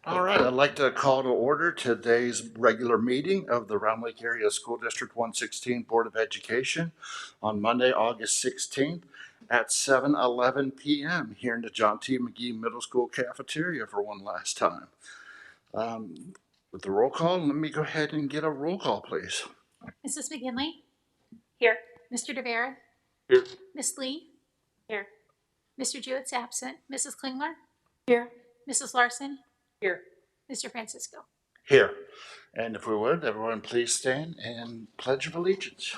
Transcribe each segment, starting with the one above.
All right, I'd like to call to order today's regular meeting of the Round Lake Area School District 116 Board of Education on Monday, August 16th at 7:11 p.m. here in the John T. McGee Middle School cafeteria for one last time. With the roll call, let me go ahead and get a roll call, please. Mrs. McGinley? Here. Mr. DeVera? Here. Miss Lee? Here. Mr. Jewett's absent. Mrs. Klingler? Here. Mrs. Larson? Here. Mr. Francisco? Here. And if we would, everyone please stand and pledge of allegiance.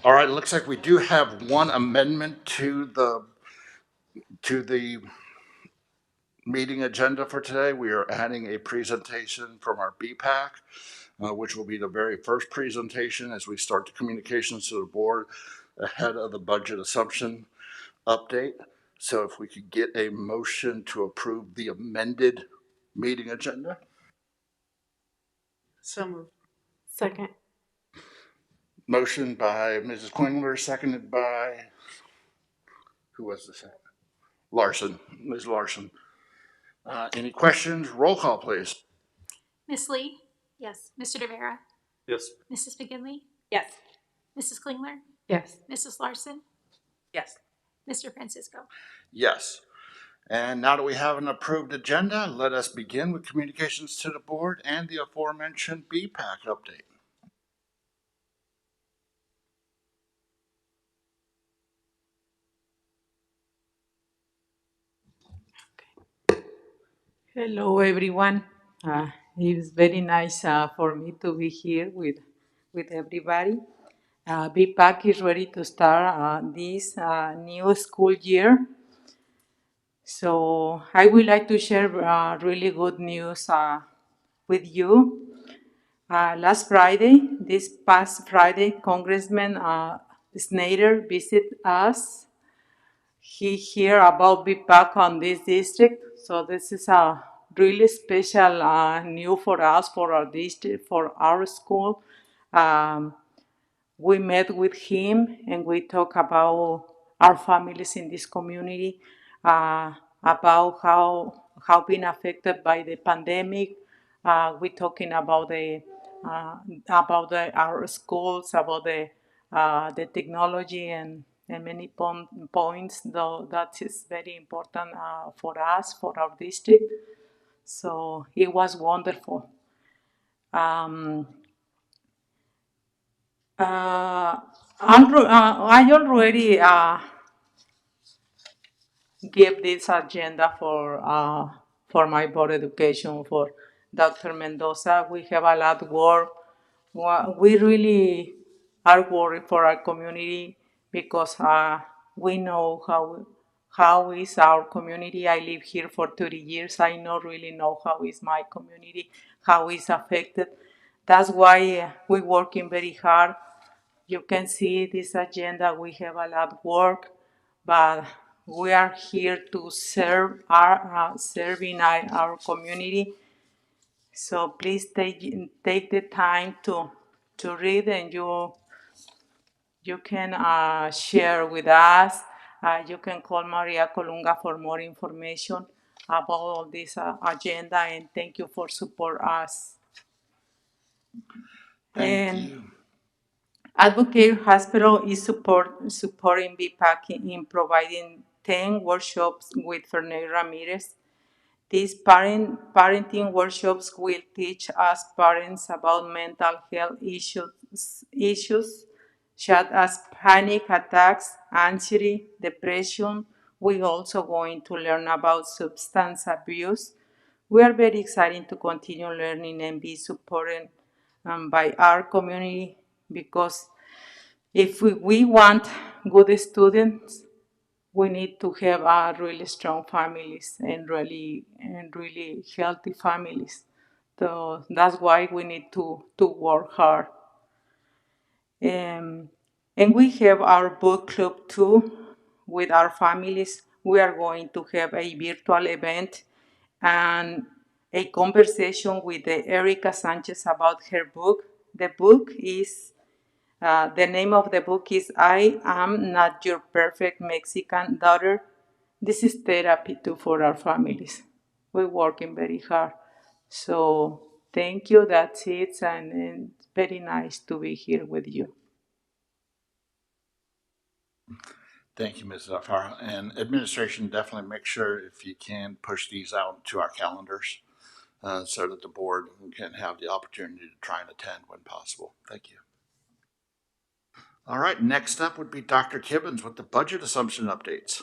All right, it looks like we do have one amendment to the meeting agenda for today. We are adding a presentation from our BPAC, which will be the very first presentation as we start the communications to the board ahead of the budget assumption update. So if we could get a motion to approve the amended meeting agenda. So moved. Second. Motion by Mrs. Klingler, seconded by, who was the second? Larson, Ms. Larson. Any questions? Roll call, please. Miss Lee? Yes. Mr. DeVera? Yes. Mrs. McGinley? Yes. Mrs. Klingler? Yes. Mrs. Larson? Yes. Mr. Francisco? Yes. And now that we have an approved agenda, let us begin with communications to the board and the aforementioned BPAC update. Hello, everyone. It's very nice for me to be here with everybody. BPAC is ready to start this new school year. So I would like to share really good news with you. This past Friday, Congressman Snyder visited us. He heard about BPAC on this district, so this is a really special news for us, for our district, for our school. We met with him and we talked about our families in this community, about how been affected by the pandemic. We're talking about our schools, about the technology and many points, though that is very important for us, for our district. So it was wonderful. I already gave this agenda for my board education, for Dr. Mendoza. We have a lot of work. We really are worried for our community because we know how is our community. I live here for 30 years. I don't really know how is my community, how is affected. That's why we're working very hard. You can see this agenda. We have a lot of work, but we are here to serve serving our community. So please take the time to read, and you can share with us. You can call Maria Colunga for more information about all this agenda, and thank you for support us. Thank you. Advocate Hospital is supporting BPAC in providing 10 workshops with Fernando Ramirez. These parenting workshops will teach us parents about mental health issues such as panic attacks, anxiety, depression. We're also going to learn about substance abuse. We are very excited to continue learning and be supported by our community, because if we want good students, we need to have really strong families and really healthy families. So that's why we need to work hard. And we have our book club too. with our families. We are going to have a virtual event and a conversation with Erica Sanchez about her book. The book is, the name of the book is I Am Not Your Perfect Mexican Daughter. This is therapy too for our families. We're working very hard. So thank you, that's it, and it's very nice to be here with you. Thank you, Mrs. Alfaro. And administration, definitely make sure, if you can, push these out to our calendars so that the board can have the opportunity to try and attend when possible. Thank you. All right, next up would be Dr. Kibbens with the budget assumption updates.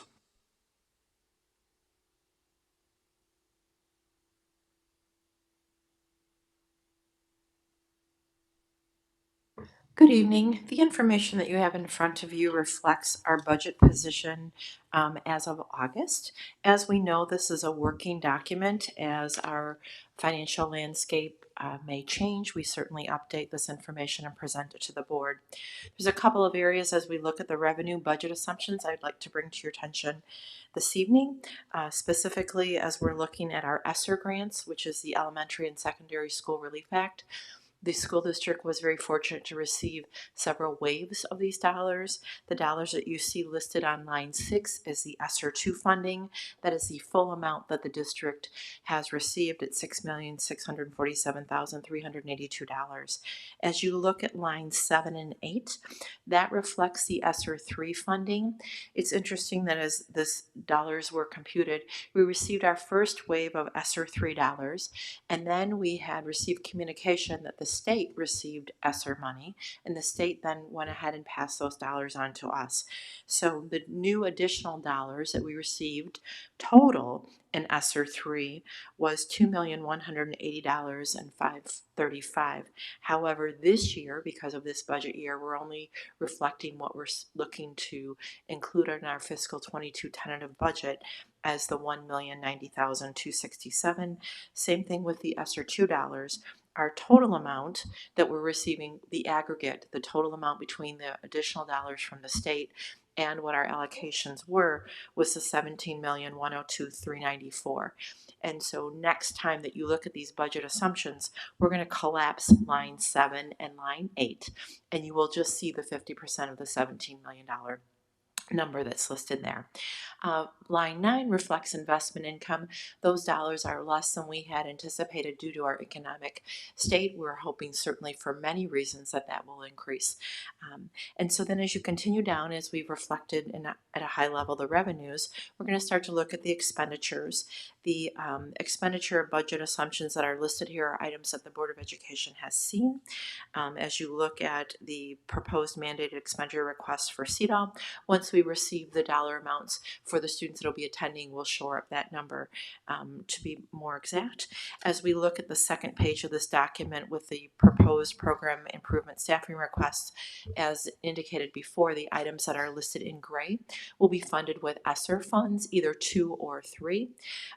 Good evening. The information that you have in front of you reflects our budget position as of August. As we know, this is a working document. As our financial landscape may change, we certainly update this information and present it to the board. There's a couple of areas as we look at the revenue budget assumptions I'd like to bring to your attention this evening, specifically as we're looking at our Esr Grants, which is the Elementary and Secondary School Relief Act. The school district was very fortunate to receive several waves of these dollars. The dollars that you see listed on line 6 is the Sr2 funding. That is the full amount that the district has received at $6,647,382. As you look at lines 7 and 8, that reflects the Esr3 funding. It's interesting that as this dollars were computed, we received our first wave of Esr3 dollars, and then we had received communication that the state received Esr money, and the state then went ahead and passed those dollars on to us. So the new additional dollars that we received total in Esr 3 was $2,180,535. However, this year, because of this budget year, we're only reflecting what we're looking to include in our fiscal 22 tentative budget as the $1,090,267. Same thing with the Esr $2. Our total amount that we're receiving, the aggregate, the total amount between the additional dollars from the state and what our allocations were, was the $17,102,394. And so next time that you look at these budget assumptions, we're going to collapse line 7 and line 8, and you will just see the 50% of the $17 million number that's listed there. Line 9 reflects investment income. Those dollars are less than we had anticipated due to our economic state. We're hoping certainly for many reasons that that will increase. And so then as you continue down, as we've reflected at a high level the revenues, we're going to start to look at the expenditures. The expenditure budget assumptions that are listed here are items that the Board of Education has seen. As you look at the proposed mandated expenditure requests for CEDAW, once we receive the dollar amounts for the students that will be attending, we'll shore up that number to be more exact. As we look at the second page of this document with the proposed program improvement staffing requests, as indicated before, the items that are listed in gray will be funded with Esr funds, either 2 or 3.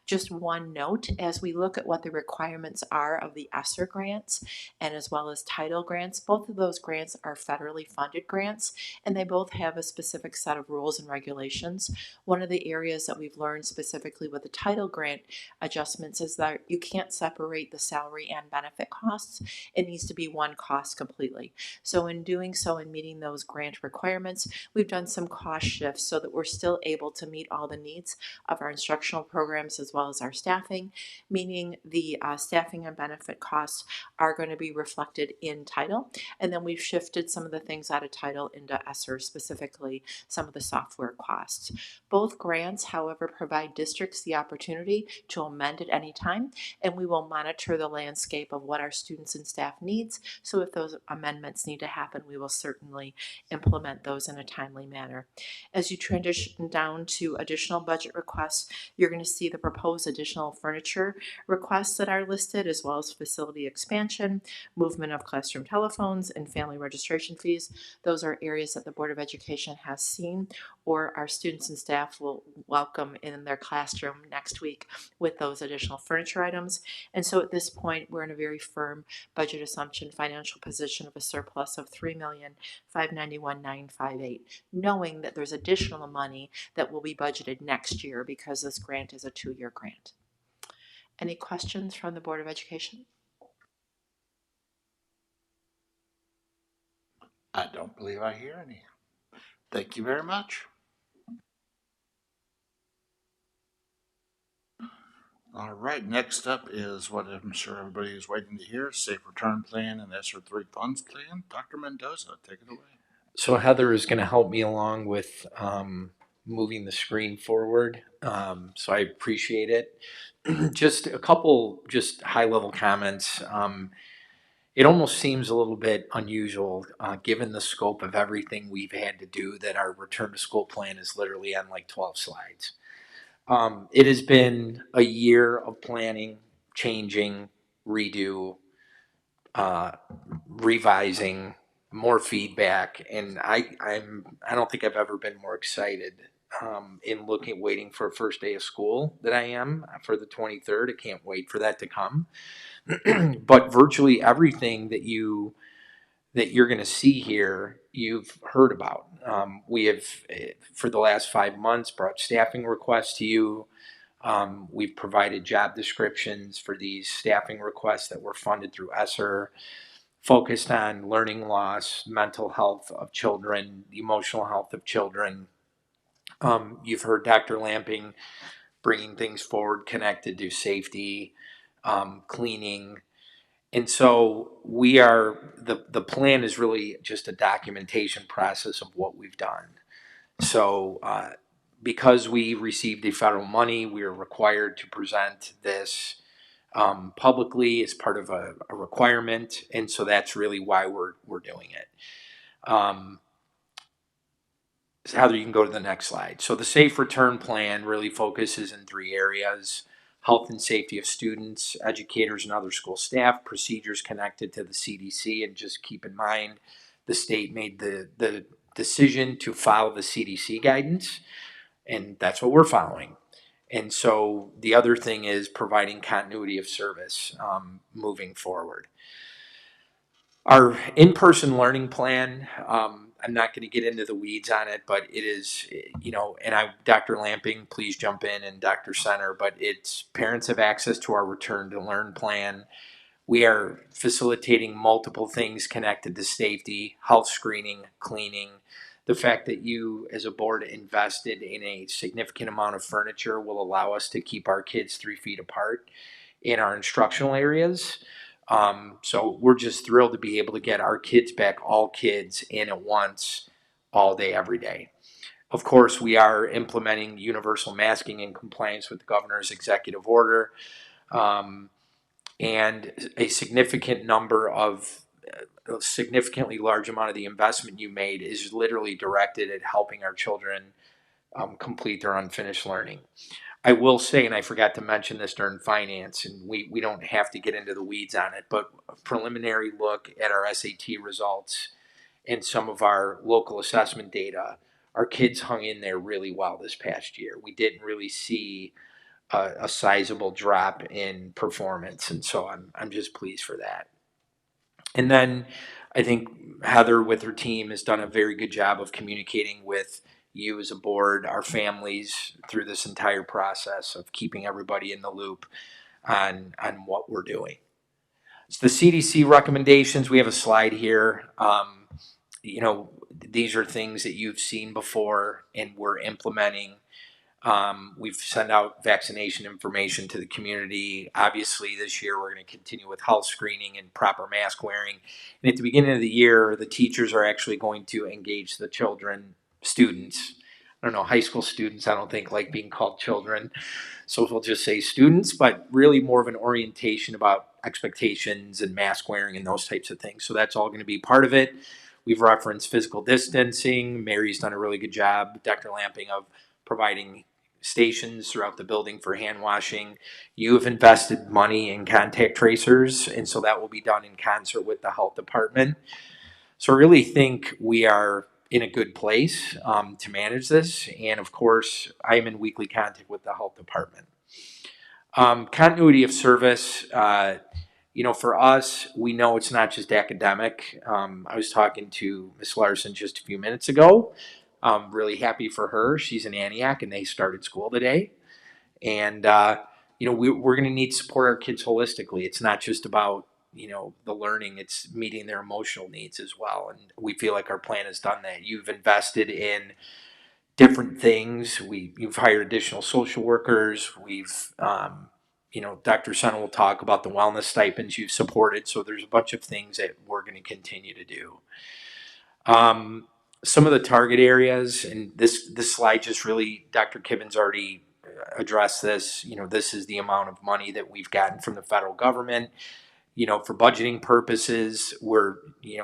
Just one note, as we look at what the requirements are of the Esr grants and as well as title grants, both of those grants are federally funded grants, and they both have a specific set of rules and regulations. One of the areas that we've learned specifically with the title grant adjustments is that you can't separate the salary and benefit costs. It needs to be one cost completely. So in doing so and meeting those grant requirements, we've done some cost shifts so that we're still able to meet all the needs of our instructional programs as well as our staffing, meaning the staffing and benefit costs are going to be reflected in title. And then we've shifted some of the things out of title into Esr, specifically some of the software costs. Both grants, however, provide districts the opportunity to amend at any time, and we will monitor the landscape of what our students and staff needs. So if those amendments need to happen, we will certainly implement those in a timely manner. As you transition down to additional budget requests, you're going to see the proposed those additional furniture requests that are listed, as well as facility expansion, movement of classroom telephones, and family registration fees. Those are areas that the Board of Education has seen or our students and staff will welcome in their classroom next week with those additional furniture items. And so at this point, we're in a very firm budget assumption financial position of a surplus of $3,591,958, knowing that there's additional money that will be budgeted next year because this grant is a 2-year grant. Any questions from the Board of Education? I don't believe I hear any. Thank you very much. All right, next up is what I'm sure everybody is waiting to hear, Safe Return Plan and Esr Funds Plan. Dr. Mendoza, take it away. So Heather is going to help me along with moving the screen forward. So I appreciate it. Just a couple just high-level comments. It almost seems a little bit unusual, given the scope of everything we've had to do, that our return to school plan is literally on like 12 slides. It has been a year of planning, changing, redo, revising, more feedback, and I don't think I've ever been more excited in waiting for a first day of school than I am for the 23rd. I can't wait for that to come. But virtually everything that you're going to see here, you've heard about. We have, for the last 5 months, brought staffing requests to you. We've provided job descriptions for these staffing requests that were funded through Esr, focused on learning loss, mental health of children, emotional health of children. You've heard Dr. Lamping bringing things forward connected to safety, cleaning. And so the plan is really just a documentation process of what we've done. So because we received the federal money, we are required to present this publicly as part of a requirement. And so that's really why we're doing it. So Heather, you can go to the next slide. So the Safe Return Plan really focuses in 3 areas: health and safety of students, educators, and other school staff, procedures connected to the CDC. And just keep in mind, the state made the decision to follow the CDC guidance, and that's what we're following. And so the other thing is providing continuity of service moving forward. Our in-person learning plan, I'm not going to get into the weeds on it, but it is, and Dr. Lamping, please jump in, and Dr. Center, but it's parents have access to our return to learn plan. We are facilitating multiple things connected to safety, health screening, cleaning. The fact that you as a board invested in a significant amount of furniture will allow us to keep our kids 3 feet apart in our instructional areas. So we're just thrilled to be able to get our kids back, all kids, in at once, all day, every day. Of course, we are implementing universal masking in compliance with the governor's executive order. And a significantly large amount of the investment you made is literally directed at helping our children complete their unfinished learning. I will say, and I forgot to mention this during finance, and we don't have to get into the weeds on it, but a preliminary look at our SAT results and some of our local assessment data, our kids hung in there really well this past year. We didn't really see a sizable drop in performance, and so I'm just pleased for that. And then I think Heather with her team has done a very good job of communicating with you as a board, our families, through this entire process of keeping everybody in the loop on what we're doing. So the CDC recommendations, we have a slide here. These are things that you've seen before and we're implementing. We've sent out vaccination information to the community. Obviously, this year we're going to continue with health screening and proper mask wearing. And at the beginning of the year, the teachers are actually going to engage the students. I don't know, high school students, I don't think like being called children. So we'll just say students, but really more of an orientation about expectations and mask wearing and those types of things. So that's all going to be part of it. We've referenced physical distancing. Mary's done a really good job, Dr. Lamping, of providing stations throughout the building for hand washing. You have invested money in contact tracers, and so that will be done in concert with the health department. So I really think we are in a good place to manage this. And of course, I am in weekly contact with the health department. Continuity of service, for us, we know it's not just academic. I was talking to Ms. Larson just a few minutes ago. I'm really happy for her. She's in Antioch and they started school today. And, we're going to need to support our kids holistically. It's not just about, the learning, it's meeting their emotional needs as well. And we feel like our plan has done that. You've invested in different things. You've hired additional social workers. Dr. Sen will talk about the wellness stipends you've supported. So there's a bunch of things that we're going to continue to do. Some of the target areas, and this slide just really, Dr. Kivens already addressed this. This is the amount of money that we've gotten from the federal government. For budgeting purposes, we're,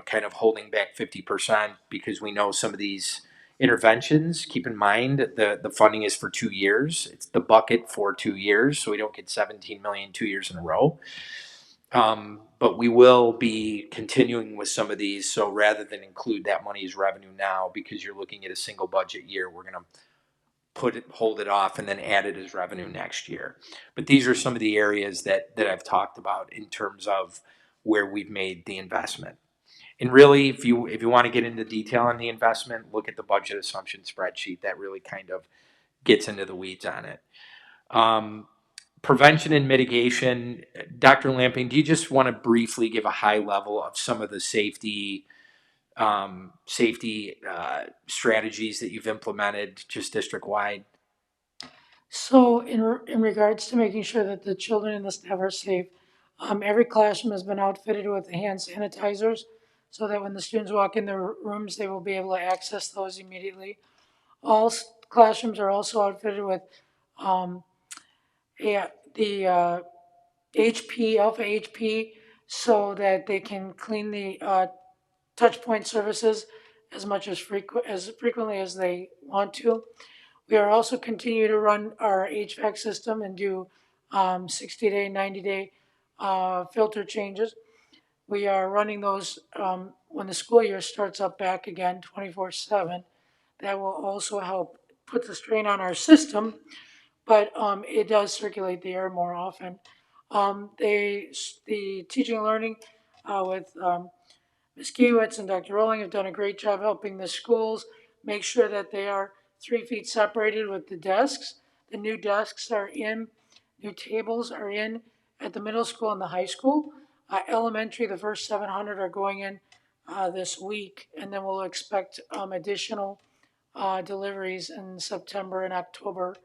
kind of holding back 50% because we know some of these interventions, keep in mind the funding is for 2 years. It's the bucket for 2 years, so we don't get 17 million 2 years in a row. But we will be continuing with some of these. So rather than include that money as revenue now, because you're looking at a single budget year, we're going to hold it off and then add it as revenue next year. But these are some of the areas that I've talked about in terms of where we've made the investment. And really, if you want to get into detail on the investment, look at the budget assumption spreadsheet. That really kind of gets into the weeds on it. Prevention and mitigation. Dr. Lamping, do you just want to briefly give a high level of some of the safety strategies that you've implemented just district-wide? So in regards to making sure that the children and the staff are safe, every classroom has been outfitted with hand sanitizers so that when the students walk in their rooms, they will be able to access those immediately. All classrooms are also outfitted with the Alpha HP, so that they can clean the touch point surfaces as frequently as they want to. We are also continue to run our HVAC system and do 60-day, 90-day filter changes. We are running those when the school year starts up back again 24/7. That will also help put the strain on our system, but it does circulate the air more often. The teaching and learning with Ms. Kiewitz and Dr. Rowling have done a great job helping the schools make sure that they are 3 feet separated with the desks. The new desks are in, new tables are in at the middle school and the high school. Elementary, the first 700 are going in this week, and then we'll expect additional deliveries in September and October.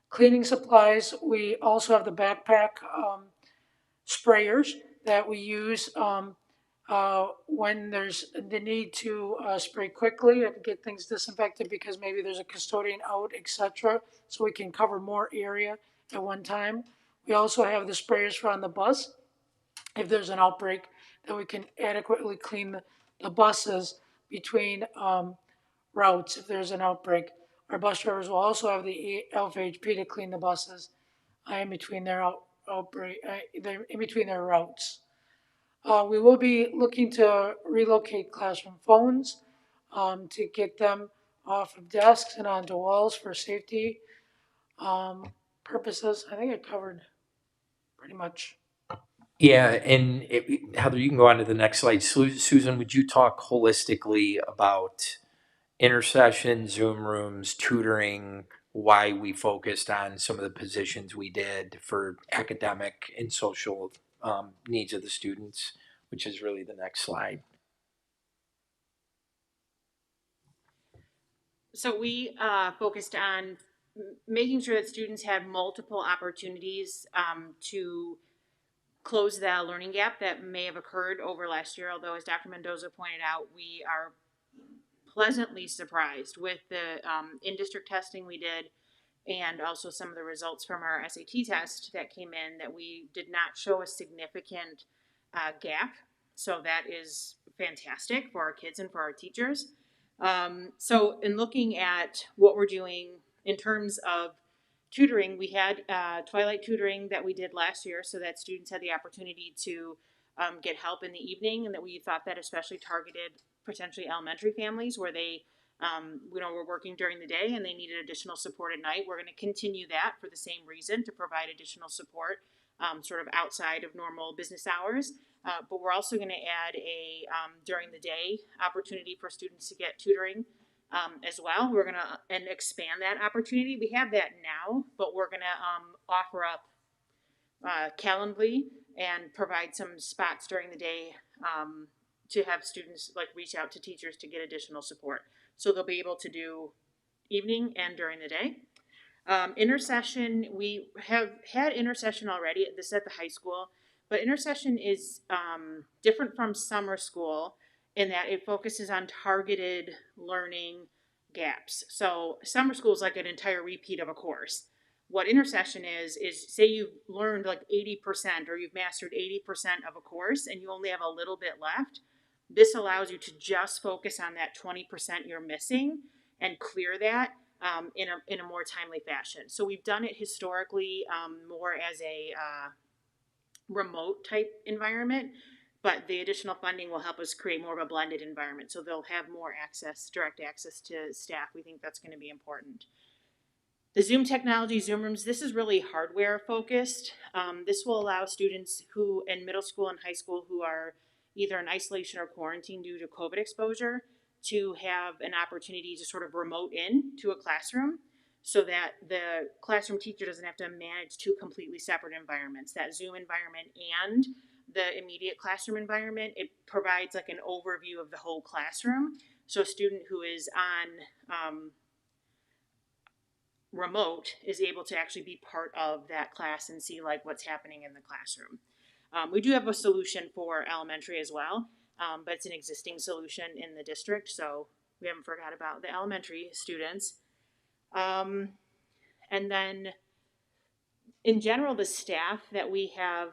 Cleaning supplies, we also have the backpack sprayers that we use when there's the need to spray quickly and get things disinfected because maybe there's a custodian out, etc. So we can cover more area at one time. We also have the sprayers for on the bus if there's an outbreak, that we can adequately clean the buses between routes if there's an outbreak. Our bus drivers will also have the Alpha HP to clean the buses in between their in between their routes. We will be looking to relocate classroom phones to get them off of desks and onto walls for safety purposes. I think I covered pretty much. Yeah, and Heather, you can go on to the next slide. Susan, would you talk holistically about intercession, Zoom rooms, tutoring, why we focused on some of the positions we did for academic and social needs of the students, which is really the next slide. So we focused on making sure that students had multiple opportunities to close the learning gap that may have occurred over last year. Although, as Dr. Mendoza pointed out, we are pleasantly surprised with the in-district testing we did and also some of the results from our SAT test that came in that we did not show a significant gap. So that is fantastic for our kids and for our teachers. So in looking at what we're doing In terms of tutoring, we had Twilight Tutoring that we did last year so that students had the opportunity to get help in the evening, and that we thought that especially targeted potentially elementary families where they were working during the day and they needed additional support at night. We're going to continue that for the same reason, to provide additional support sort of outside of normal business hours. But we're also going to add a during the day opportunity for students to get tutoring as well. We're going to and expand that opportunity. We have that now, but we're going to offer up Calendly and provide some spots during the day to have students like reach out to teachers to get additional support. So they'll be able to do evening and during the day. Intercession, we have had intercession already. This is at the high school, but intercession is different from summer school in that it focuses on targeted learning gaps. So summer school is like an entire repeat of a course. What intercession is say you've learned like 80% or you've mastered 80% of a course and you only have a little bit left. This allows you to just focus on that 20% you're missing and clear that in a more timely fashion. So we've done it historically more as a remote type environment, but the additional funding will help us create more of a blended environment. So they'll have more access, direct access to staff. We think that's going to be important. The Zoom technology, Zoom rooms, this is really hardware focused. This will allow students who in middle school and high school who are either in isolation or quarantine due to COVID exposure to have an opportunity to sort of remote in to a classroom so that the classroom teacher doesn't have to manage two completely separate environments, that Zoom environment and the immediate classroom environment. It provides like an overview of the whole classroom. So a student who is on remote is able to actually be part of that class and see like what's happening in the classroom. We do have a solution for elementary as well, but it's an existing solution in the district, so we haven't forgot about the elementary students. And then in general, the staff that we have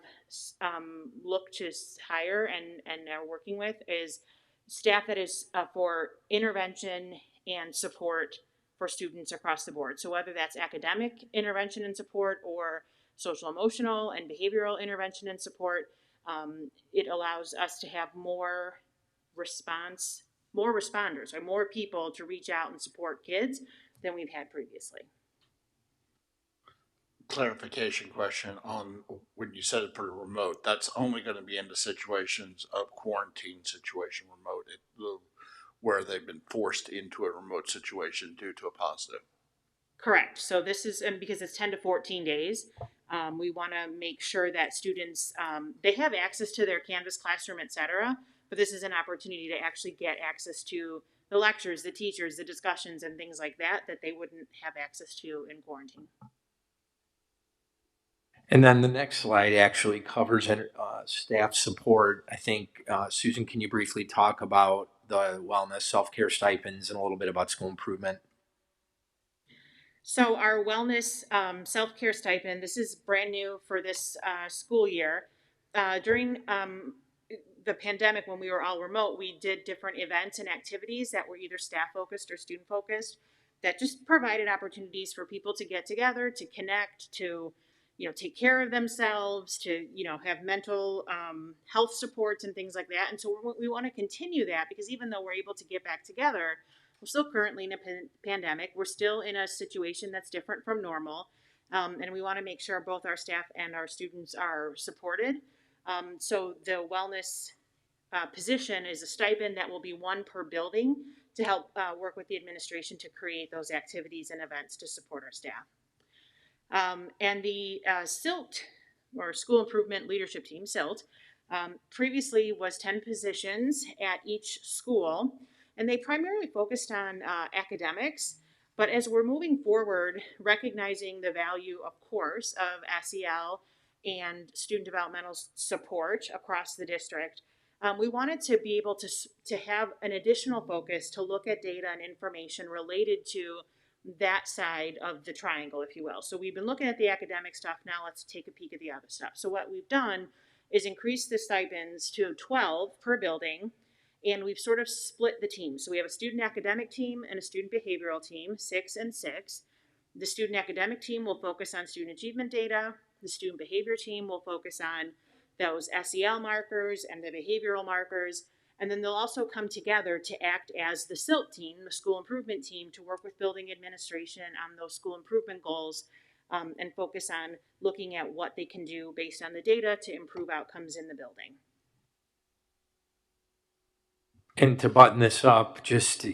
looked to hire and are working with is staff that is for intervention and support for students across the board. So whether that's academic intervention and support or social emotional and behavioral intervention and support, it allows us to have more responders or more people to reach out and support kids than we've had previously. Clarification question on when you said it for remote, that's only going to be in the situations of quarantine situation remote, where they've been forced into a remote situation due to a positive. Correct. So this is, and because it's 10 to 14 days, we want to make sure that students, they have access to their Canvas classroom, et cetera, but this is an opportunity to actually get access to the lectures, the teachers, the discussions, and things like that they wouldn't have access to in quarantine. And then the next slide actually covers staff support. I think, Susan, can you briefly talk about the wellness, self-care stipends and a little bit about school improvement? So our wellness self-care stipend, this is brand new for this school year. During the pandemic, when we were all remote, we did different events and activities that were either staff focused or student focused that just provided opportunities for people to get together, to connect, to take care of themselves, to have mental health supports and things like that. And so we want to continue that because even though we're able to get back together, we're still currently in a pandemic. We're still in a situation that's different from normal. And we want to make sure both our staff and our students are supported. So the wellness position is a stipend that will be one per building to help work with the administration to create those activities and events to support our staff. And the SILT, or School Improvement Leadership Team, SILT, previously was 10 positions at each school, and they primarily focused on academics. But as we're moving forward, recognizing the value, of course, of SEL and student developmental support across the district, we wanted to be able to have an additional focus to look at data and information related to that side of the triangle, if you will. So we've been looking at the academic stuff. Now let's take a peek at the other stuff. So what we've done is increase the stipends to 12 per building, and we've sort of split the team. So we have a student academic team and a student behavioral team, 6 and 6. The student academic team will focus on student achievement data. The student behavior team will focus on those SEL markers and the behavioral markers. And then they'll also come together to act as the SILT team, the school improvement team, to work with building administration on those school improvement goals, and focus on looking at what they can do based on the data to improve outcomes in the building. And to button this up, just,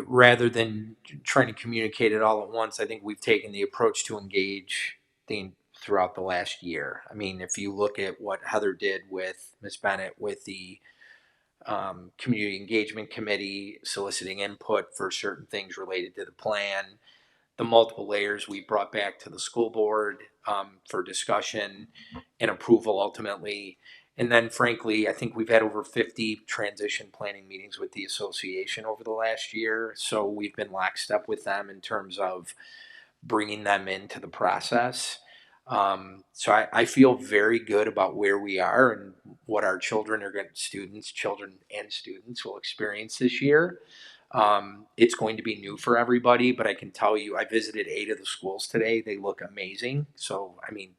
rather than trying to communicate it all at once, I think we've taken the approach to engage throughout the last year. I mean, if you look at what Heather did with Ms. Bennett with the community engagement committee, soliciting input for certain things related to the plan, the multiple layers we brought back to the school board for discussion and approval ultimately. And then frankly, I think we've had over 50 transition planning meetings with the association over the last year. So we've been lockstep with them in terms of bringing them into the process. So I feel very good about where we are and what our children and students will experience this year. It's going to be new for everybody, but I can tell you, I visited 8 of the schools today. They look amazing. So, I mean,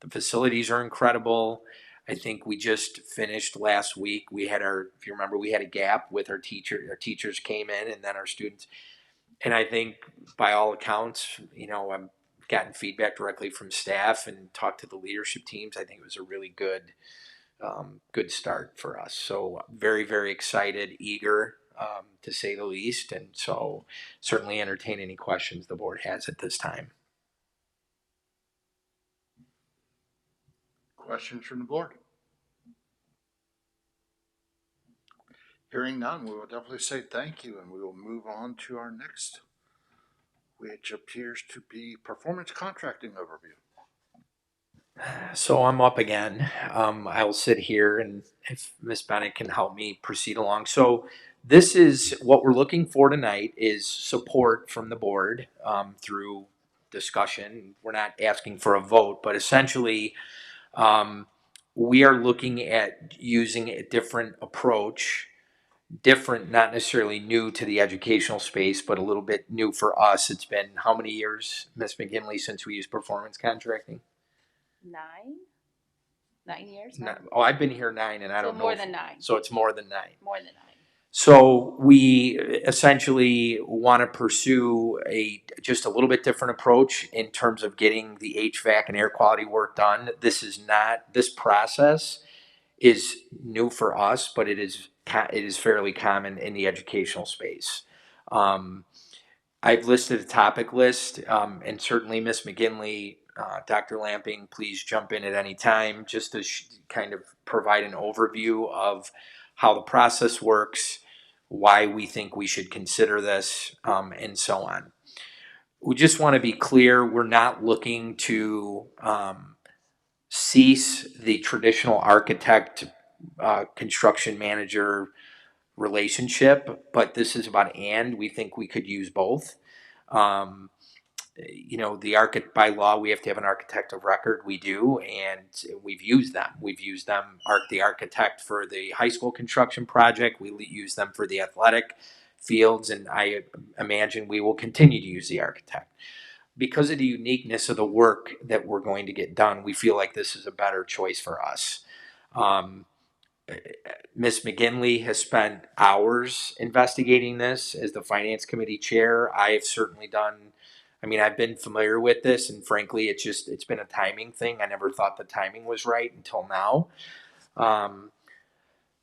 the facilities are incredible. I think we just finished last week. If you remember, we had a gap with our teacher. Our teachers came in and then our students. And I think by all accounts, I've gotten feedback directly from staff and talked to the leadership teams. I think it was a really good start for us. So very, very excited, eager, to say the least. And so certainly entertain any questions the board has at this time. Questions from the board? Hearing none, we will definitely say thank you, and we will move on to our next, which appears to be performance contracting overview. So I'm up again. I'll sit here and if Ms. Bennett can help me proceed along. So this is what we're looking for tonight is support from the board through discussion. We're not asking for a vote, but essentially we are looking at using a different approach, not necessarily new to the educational space, but a little bit new for us. It's been how many years, Ms. McGinley, since we used performance contracting? 9 years. I've been here 9, and I don't know. More than 9. So it's more than 9. More than 9. So we essentially want to pursue just a little bit different approach in terms of getting the HVAC and air quality work done. This process is new for us, but it is fairly common in the educational space. I've listed a topic list, and certainly Ms. McGinley, Dr. Lamping, please jump in at any time just to kind of provide an overview of how the process works, why we think we should consider this, and so on. We just want to be clear, we're not looking to cease the traditional architect construction manager relationship, but this is about we think we could use both. By law, we have to have an architect of record. We do, and we've used them. The architect for the high school construction project. We use them for the athletic fields, and I imagine we will continue to use the architect. Because of the uniqueness of the work that we're going to get done, we feel like this is a better choice for us. Ms. McGinley has spent hours investigating this as the finance committee chair. I have certainly I've been familiar with this, and frankly, it's been a timing thing. I never thought the timing was right until now.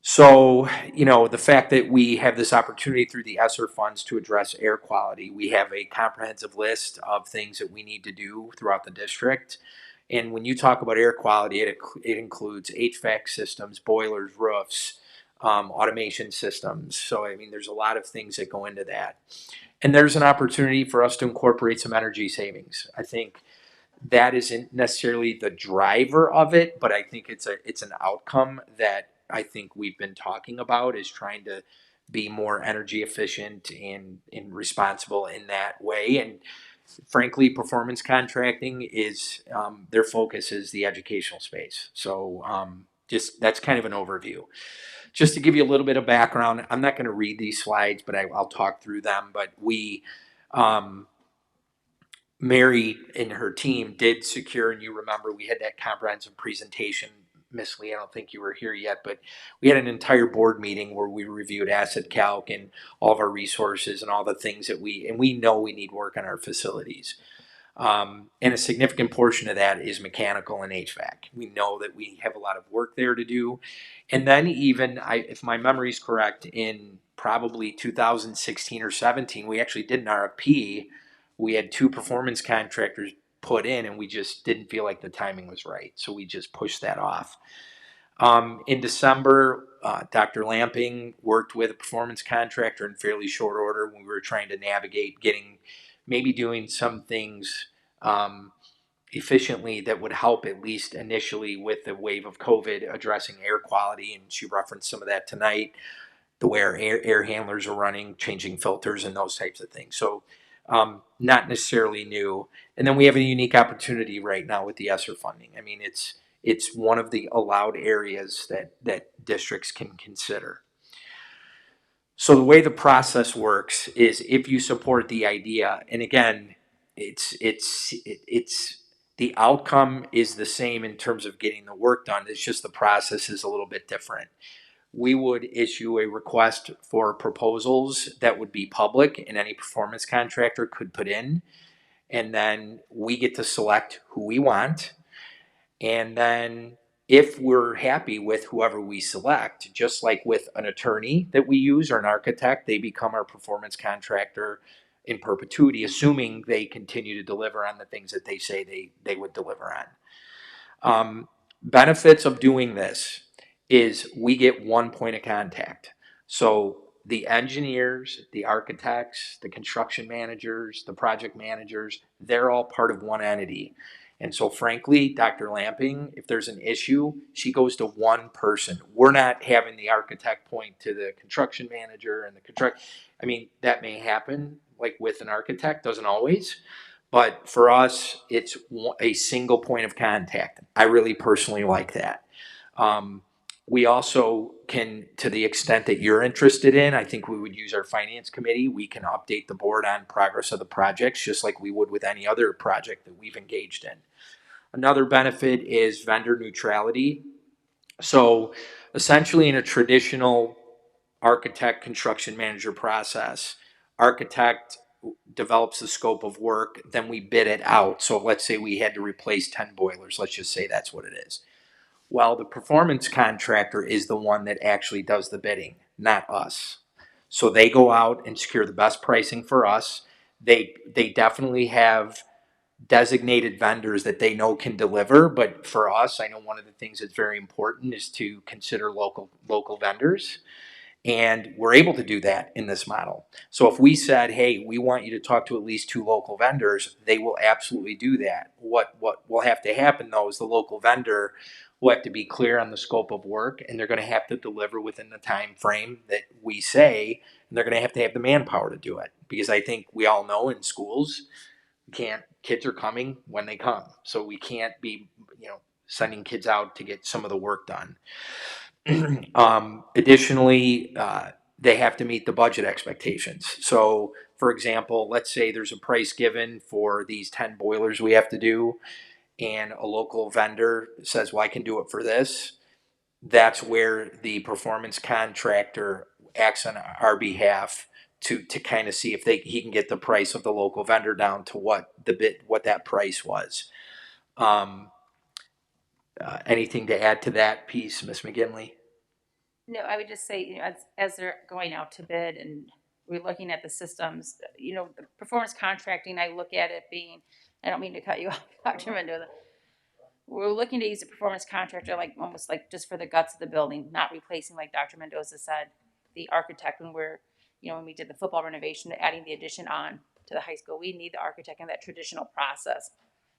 The fact that we have this opportunity through the Esr funds to address air quality, we have a comprehensive list of things that we need to do throughout the district. And when you talk about air quality, it includes HVAC systems, boilers, roofs, automation systems. So, there's a lot of things that go into that. And there's an opportunity for us to incorporate some energy savings. I think that isn't necessarily the driver of it, but I think it's an outcome that I think we've been talking about, is trying to be more energy efficient and responsible in that way. And frankly, performance contracting is their focus is the educational space. So that's kind of an overview. Just to give you a little bit of background, I'm not going to read these slides, but I'll talk through them. But Mary and her team did secure, and you remember we had that comprehensive presentation. Miss Lee, I don't think you were here yet, but we had an entire board meeting where we reviewed asset calc and all of our resources and all the things that we know we need work on our facilities. And a significant portion of that is mechanical and HVAC. We know that we have a lot of work there to do. And then even, if my memory is correct, in probably 2016 or 17, we actually did an RFP. We had 2 performance contractors put in, and we just didn't feel like the timing was right. So we just pushed that off. In December, Dr. Lamping worked with a performance contractor in fairly short order when we were trying to navigate maybe doing some things efficiently that would help, at least initially, with the wave of COVID, addressing air quality. And she referenced some of that tonight, the way our air handlers are running, changing filters and those types of things. So not necessarily new. And then we have a unique opportunity right now with the Esr funding. I mean, it's one of the allowed areas that districts can consider. So the way the process works is if you support the idea, and again, it's the outcome is the same in terms of getting the work done. It's just the process is a little bit different. We would issue a request for proposals that would be public and any performance contractor could put in. And then we get to select who we want. And then if we're happy with whoever we select, just like with an attorney that we use or an architect, they become our performance contractor in perpetuity, assuming they continue to deliver on the things that they say they would deliver on. Benefits of doing this is we get one point of contact. So the engineers, the architects, the construction managers, the project managers, they're all part of one entity. And so frankly, Dr. Lamping, if there's an issue, she goes to one person. We're not having the architect point to the construction manager and the construct. I mean, that may happen like with an architect, doesn't always. But for us, it's a single point of contact. I really personally like that. We also can, to the extent that you're interested in, I think we would use our finance committee. We can update the board on progress of the projects, just like we would with any other project that we've engaged in. Another benefit is vendor neutrality. So essentially in a traditional architect construction manager process, architect develops the scope of work, then we bid it out. So let's say we had to replace 10 boilers. Let's just say that's what it is. Well, the performance contractor is the one that actually does the bidding, not us. So they go out and secure the best pricing for us. They definitely have designated vendors that they know can deliver, but for us, I know one of the things that's very important is to consider local vendors. And we're able to do that in this model. So if we said, hey, we want you to talk to at least 2 local vendors, they will absolutely do that. What will have to happen though is the local vendor will have to be clear on the scope of work, and they're going to have to deliver within the time frame that we say, and they're going to have the manpower to do it. Because I think we all know in schools, kids are coming when they come. So we can't be, sending kids out to get some of the work done. Additionally, they have to meet the budget expectations. So, for example, let's say there's a price given for these 10 boilers we have to do, and a local vendor says, well, I can do it for this. That's where the performance contractor acts on our behalf to kind of see if he can get the price of the local vendor down to what that price was. Anything to add to that piece, Ms. McGinley? No, I would just say, as they're going out to bid and we're looking at the systems, the performance contracting, I look at it being, I don't mean to cut you off, Dr. Mendoza. We're looking to use a performance contractor almost like just for the guts of the building, not replacing, like Dr. Mendoza said, the architect when when we did the football renovation, adding the addition on to the high school. We need the architect in that traditional process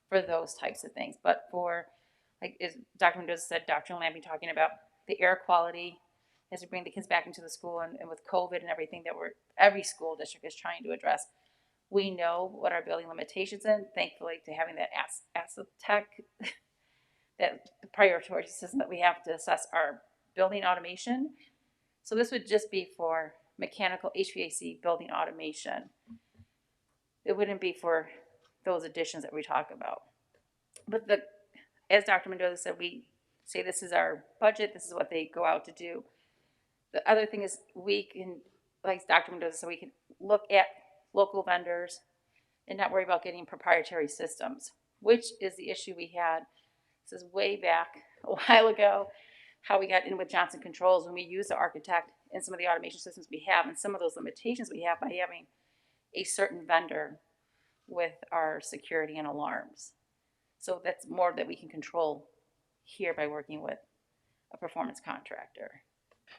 for those types of things. But for, like as Dr. Mendoza said, Dr. Lamping talking about the air quality, as we bring the kids back into the school and with COVID and everything that every school district is trying to address, we know what our building limitations in. Thankfully, to having that asset tech, that priority system that we have to assess our building automation. So this would just be for mechanical HVAC building automation. It wouldn't be for those additions that we talk about. But as Dr. Mendoza said, we say this is our budget, this is what they go out to do. The other thing is we can, like Dr. Mendoza said, we can look at local vendors and not worry about getting proprietary systems, which is the issue we had. This is way back a while ago, how we got in with Johnson Controls when we used the architect and some of the automation systems we have and some of those limitations we have by having a certain vendor with our security and alarms. So that's more that we can control here by working with a performance contractor.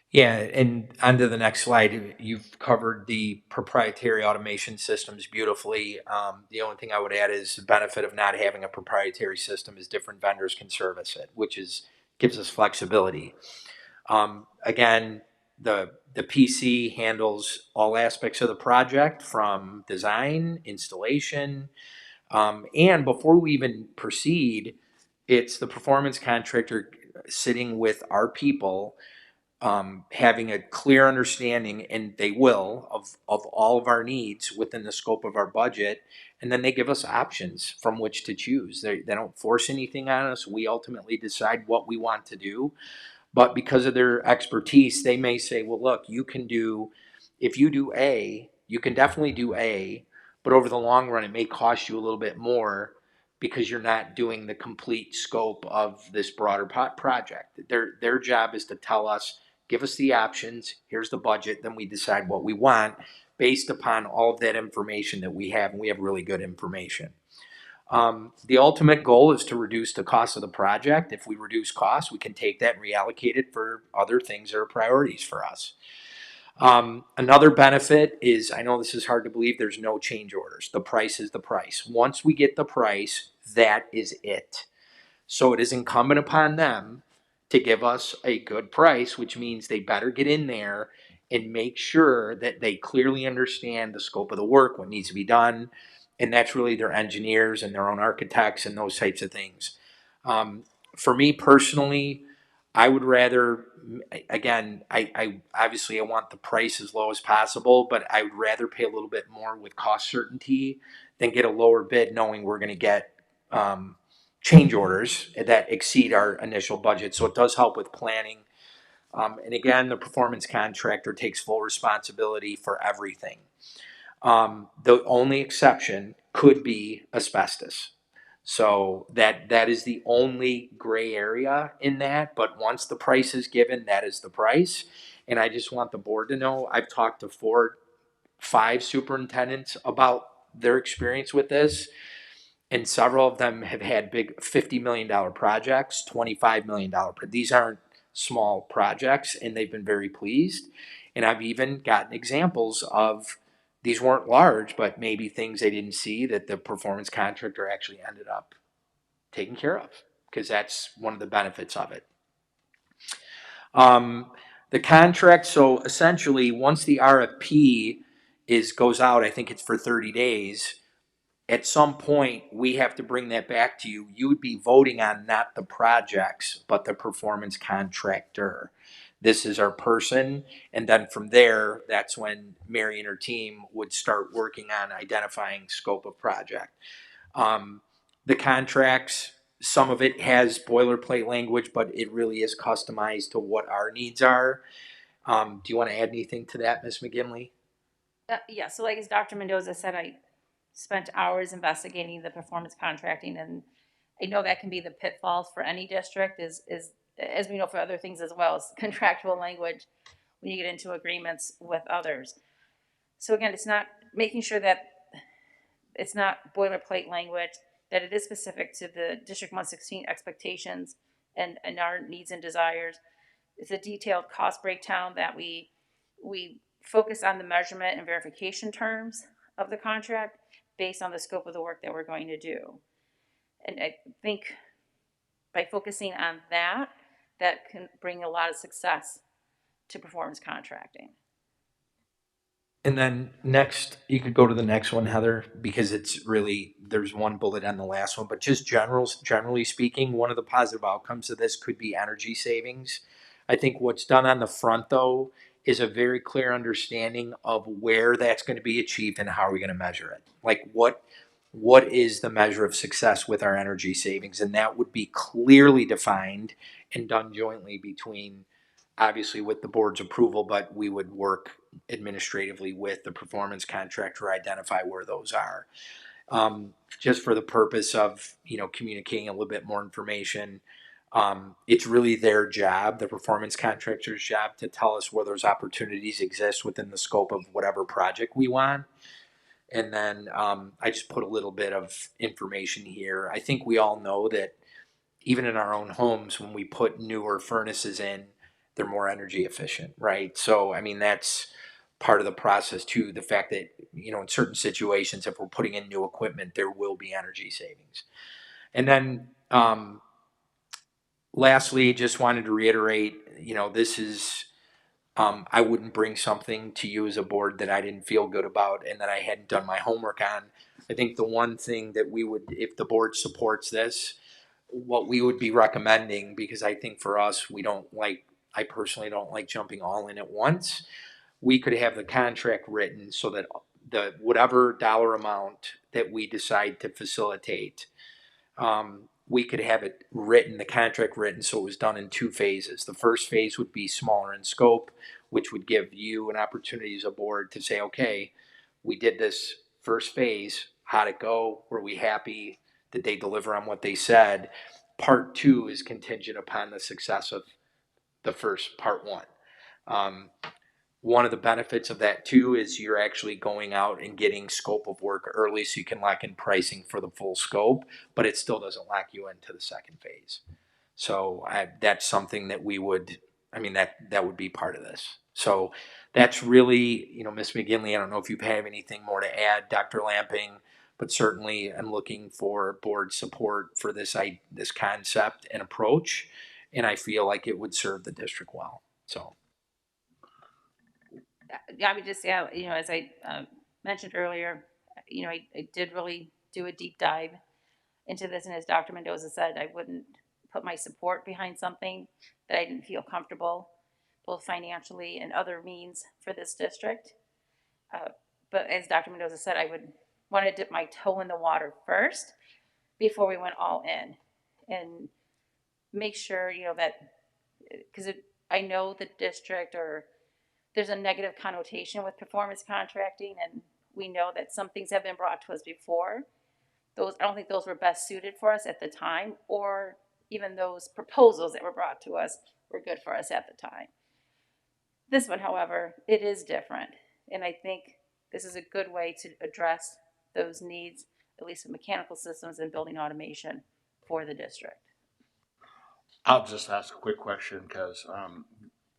Yeah, and on to the next slide. You've covered the proprietary automation systems beautifully. The only thing I would add is the benefit of not having a proprietary system is different vendors can service it, which is gives us flexibility. Again, the PC handles all aspects of the project from design, installation, and before we even proceed, it's the performance contractor sitting with our people, having a clear understanding, and they will, of all of our needs within the scope of our budget. And then they give us options from which to choose. They don't force anything on us. We ultimately decide what we want to do. But because of their expertise, they may say, well, look, you can do, if you do A, you can definitely do A, but over the long run, it may cost you a little bit more because you're not doing the complete scope of this broader project. Their job is to tell us, give us the options, here's the budget, then we decide what we want based upon all of that information that we have, and we have really good information. The ultimate goal is to reduce the cost of the project. If we reduce costs, we can take that and reallocate it for other things that are priorities for us. Another benefit is, I know this is hard to believe, there's no change orders. The price is the price. Once we get the price, that is it. So it is incumbent upon them to give us a good price, which means they better get in there and make sure that they clearly understand the scope of the work, what needs to be done. And that's really their engineers and their own architects and those types of things. For me personally, I would rather, again, I obviously I want the price as low as possible, but I would rather pay a little bit more with cost certainty than get a lower bid knowing we're going to get change orders that exceed our initial budget. So it does help with planning. And again, the performance contractor takes full responsibility for everything. The only exception could be asbestos. So that is the only gray area in that. But once the price is given, that is the price. And I just want the board to know, I've talked to 5 superintendents about their experience with this. And several of them have had big $50 million projects, $25 million. These aren't small projects, and they've been very pleased. And I've even gotten examples of these weren't large, but maybe things they didn't see that the performance contractor actually ended up taking care of, because that's one of the benefits of it. The contract, so essentially, once the RFP goes out, I think it's for 30 days. At some point, we have to bring that back to you. You would be voting on not the projects, but the performance contractor. This is our person. And then from there, that's when Mary and her team would start working on identifying scope of project. The contracts, some of it has boilerplate language, but it really is customized to what our needs are. Do you want to add anything to that, Ms. McGinley? Yeah, so like as Dr. Mendoza said, I spent hours investigating the performance contracting, and I know that can be the pitfalls for any district, is as we know for other things as well, as contractual language when you get into agreements with others. So again, it's not making sure that it's not boilerplate language, that it is specific to the District 116 expectations and our needs and desires. It's a detailed cost breakdown that we focus on the measurement and verification terms of the contract based on the scope of the work that we're going to do. And I think by focusing on that, that can bring a lot of success to performance contracting. And then next, you could go to the next one, Heather, because it's really, there's one bullet on the last one, but just generally speaking, one of the positive outcomes of this could be energy savings. I think what's done on the front, though, is a very clear understanding of where that's going to be achieved and how are we going to measure it. Like what is the measure of success with our energy savings? And that would be clearly defined and done jointly between, obviously with the board's approval, but we would work administratively with the performance contractor to identify where those are. Just for the purpose of, communicating a little bit more information. It's really their job, the performance contractor's job, to tell us where those opportunities exist within the scope of whatever project we want. And then I just put a little bit of information here. I think we all know that even in our own homes, when we put newer furnaces in, they're more energy efficient, right? So, I mean, that's part of the process too. The fact that, in certain situations, if we're putting in new equipment, there will be energy savings. And then, lastly, just wanted to reiterate, this is, I wouldn't bring something to you as a board that I didn't feel good about and that I hadn't done my homework on. I think the one thing that we would, if the board supports this, what we would be recommending, because I think for us, I personally don't like jumping all in at once. We could have the contract written so that the whatever dollar amount that we decide to facilitate, we could have it written, the contract written, so it was done in two phases. The first phase would be smaller in scope, which would give you an opportunity as a board to say, okay, we did this first phase. How'd it go? Were we happy? Did they deliver on what they said? Part two is contingent upon the success of the first part one. One of the benefits of that too is you're actually going out and getting scope of work early so you can lock in pricing for the full scope, but it still doesn't lock you into the second phase. So that's something that we would, that would be part of this. So that's really, Ms. McGinley, I don't know if you have anything more to add, Dr. Lamping, but certainly I'm looking for board support for this concept and approach, and I feel like it would serve the district well. So. I would just say, as I mentioned earlier, I did really do a deep dive into this, and as Dr. Mendoza said, I wouldn't put my support behind something that I didn't feel comfortable, both financially and other means for this district. But as Dr. Mendoza said, I would want to dip my toe in the water first before we went all in, and make sure, that, because I know the district, or there's a negative connotation with performance contracting, and we know that some things have been brought to us before. I don't think those were best suited for us at the time, or even those proposals that were brought to us were good for us at the time. This one, however, it is different, and I think this is a good way to address those needs, at least in mechanical systems and building automation for the district. I'll just ask a quick question because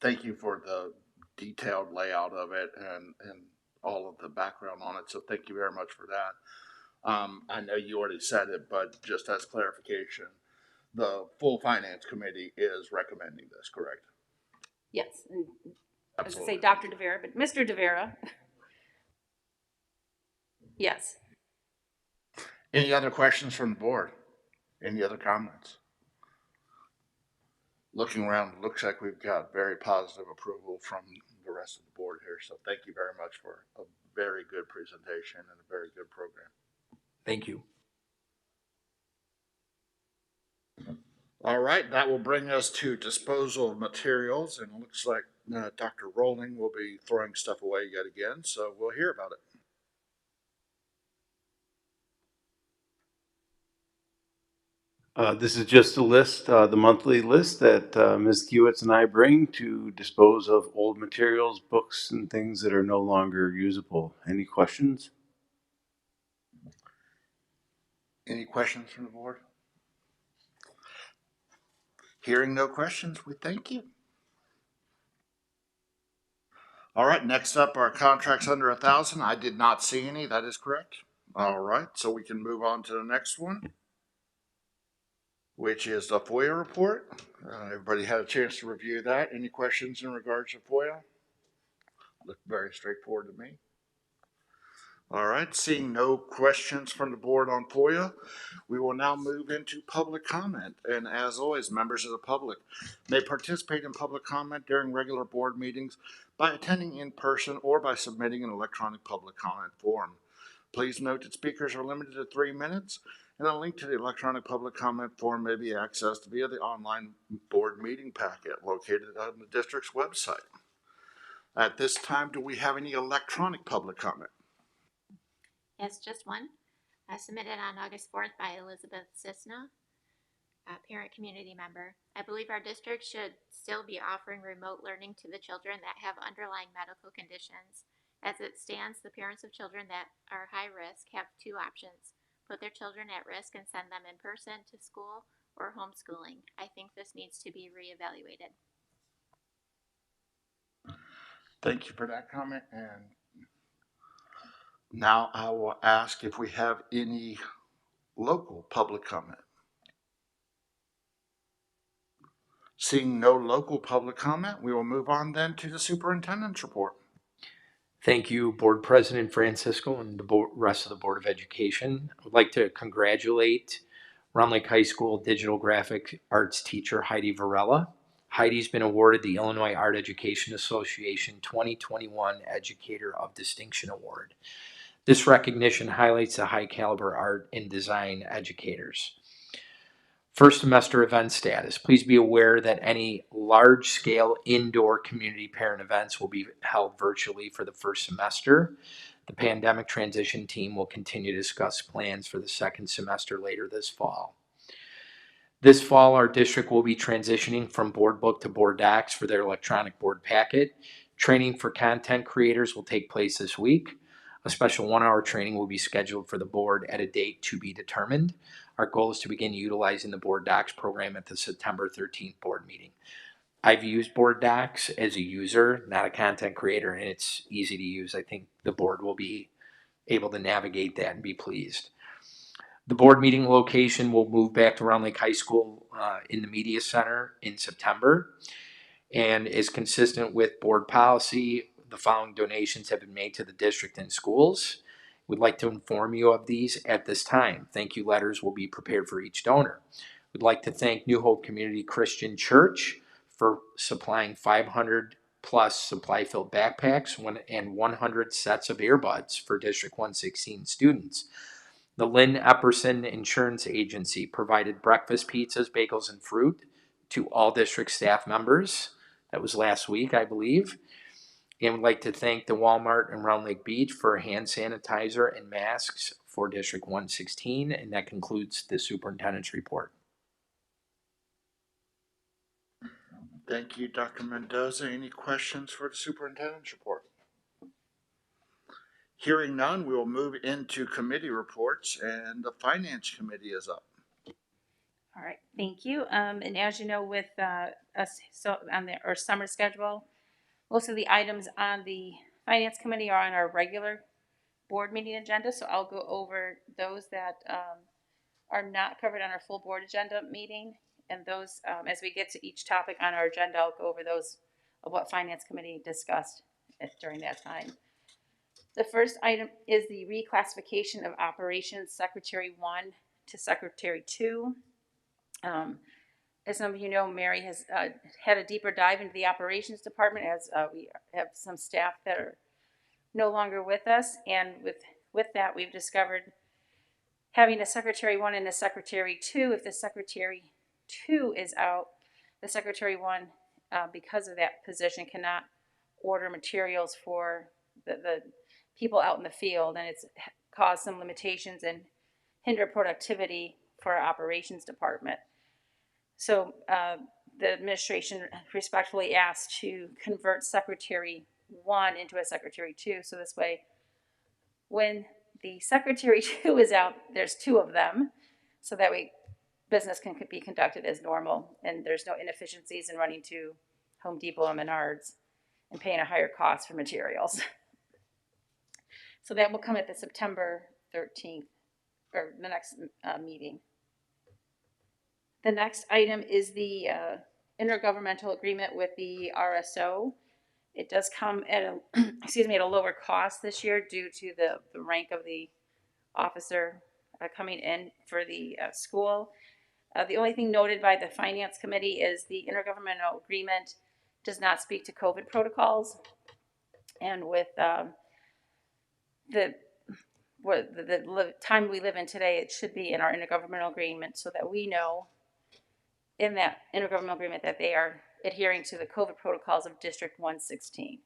thank you for the detailed layout of it and all of the background on it. So thank you very much for that. I know you already said it, but just as clarification, the full finance committee is recommending this, correct? Yes, and I was Absolutely. going to say Dr. DeVera, but Mr. DeVera. Yes. Any other questions from the board? Any other comments? Looking around, it looks like we've got very positive approval from the rest of the board here. So thank you very much for a very good presentation and a very good program. Thank you. All right, that will bring us to disposal of materials, and it looks like Dr. Rowling will be throwing stuff away yet again, so we'll hear about it. This is just a list, the monthly list that Ms. Kiewitz and I bring to dispose of old materials, books, and things that are no longer usable. Any questions? Any questions from the board? Hearing no questions, we thank you. All right, next up are contracts under 1,000. I did not see any, that is correct. All right, so we can move on to the next one, which is the FOIA report. Everybody had a chance to review that. Any questions in regards to FOIA? Looked very straightforward to me. All right, seeing no questions from the board on FOIA, we will now move into public comment. And as always, members of the public may participate in public comment during regular board meetings by attending in person or by submitting an electronic public comment form. Please note that speakers are limited to 3 minutes, and a link to the electronic public comment form may be accessed via the online board meeting packet located on the district's website. At this time, do we have any electronic public comment? Yes, just one. Submitted on August 4th by Elizabeth Cisna, a parent community member. I believe our district should still be offering remote learning to the children that have underlying medical conditions. As it stands, the parents of children that are high risk have two options: put their children at risk and send them in person to school, or homeschooling. I think this needs to be reevaluated. Thank you for that comment. And now I will ask if we have any local public comment. Seeing no local public comment, we will move on then to the superintendent's report. Thank you, Board President Francisco and the rest of the Board of Education. I would like to congratulate Round Lake High School digital graphic arts teacher Heidi Varela. Heidi's been awarded the Illinois Art Education Association 2021 Educator of Distinction Award. This recognition highlights the high caliber art and design educators. First semester event status. Please be aware that any large-scale indoor community parent events will be held virtually for the first semester. The pandemic transition team will continue to discuss plans for the second semester later this fall. This fall, our district will be transitioning from board book to board docs for their electronic board packet. Training for content creators will take place this week. A special 1-hour training will be scheduled for the board at a date to be determined. Our goal is to begin utilizing the board docs program at the September 13th board meeting. I've used board docs as a user, not a content creator, and it's easy to use. I think the board will be able to navigate that and be pleased. The board meeting location will move back to Round Lake High School in the Media Center in September, and is consistent with board policy. The following donations have been made to the district and schools. We'd like to inform you of these at this time. Thank you letters will be prepared for each donor. We'd like to thank New Hope Community Christian Church for supplying 500 plus supply-filled backpacks and 100 sets of earbuds for District 116 students. The Lynn Epperson Insurance Agency provided breakfast pizzas, bagels, and fruit to all district staff members. That was last week, I believe. And we'd like to thank the Walmart in Round Lake Beach for hand sanitizer and masks for District 116. And that concludes the superintendent's report. Thank you, Dr. Mendoza. Any questions for the superintendent's report? Hearing none, we will move into committee reports, and the Finance Committee is up. All right, thank you. And as you know, with us on our summer schedule, most of the items on the Finance Committee are on our regular board meeting agenda. So I'll go over those that are not covered on our full board agenda meeting. And those, as we get to each topic on our agenda, I'll go over those of what Finance Committee discussed during that time. The first item is the reclassification of Operations Secretary 1 to Secretary 2. As some of you know, Mary has had a deeper dive into the operations department, as we have some staff that are no longer with us. And with that, we've discovered having a Secretary 1 and a Secretary 2. If the Secretary 2 is out, the Secretary 1, because of that position, cannot order materials for the people out in the field, and it's caused some limitations and hinder productivity for our operations department. So the administration respectfully asked to convert Secretary 1 into a Secretary 2. So this way, when the Secretary 2 is out, there's 2 of them. So that way business can be conducted as normal, and there's no inefficiencies in running to Home Depot and Menards and paying a higher cost for materials. So that will come at the September 13th, or the next meeting. The next item is the intergovernmental agreement with the RSO. It does come at a, at a lower cost this year due to the rank of the officer coming in for the school. The only thing noted by the Finance Committee is the intergovernmental agreement does not speak to COVID protocols. And with the what the time we live in today, it should be in our intergovernmental agreement so that we know in that intergovernmental agreement that they are adhering to the COVID protocols of District 116.